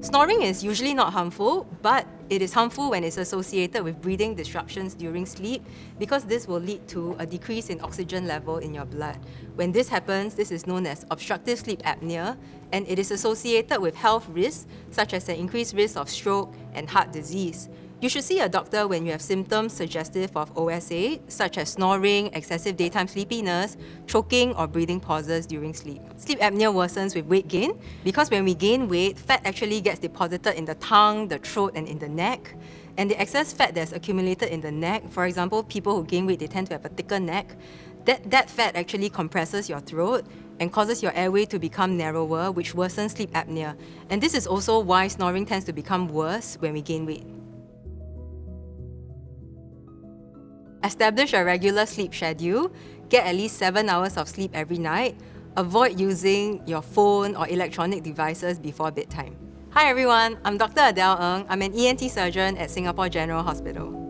Snoring is usually not harmful, but it is harmful when it's associated with breathing disruptions during sleep because this will lead to a decrease in oxygen level in your blood. When this happens, this is known as obstructive sleep apnea, and it is associated with health risks such as an increased risk of stroke and heart disease. You should see a doctor when you have symptoms suggestive of OSA, such as snoring, excessive daytime sleepiness, choking, or breathing pauses during sleep. Sleep apnea worsens with weight gain because when we gain weight, fat actually gets deposited in the tongue, the throat, and in the neck. And the excess fat that's accumulated in the neck, for example, people who gain weight, they tend to have a thicker neck. That fat actually compresses your throat and causes your airway to become narrower, which worsens sleep apnea. And this is also why snoring tends to become worse when we gain weight. Establish a regular sleep schedule, get at least 7 hours of sleep every night, avoid using your phone or electronic devices before bedtime. Hi everyone, I'm Dr. Adele Ng. I'm an ENT surgeon at Singapore General Hospital.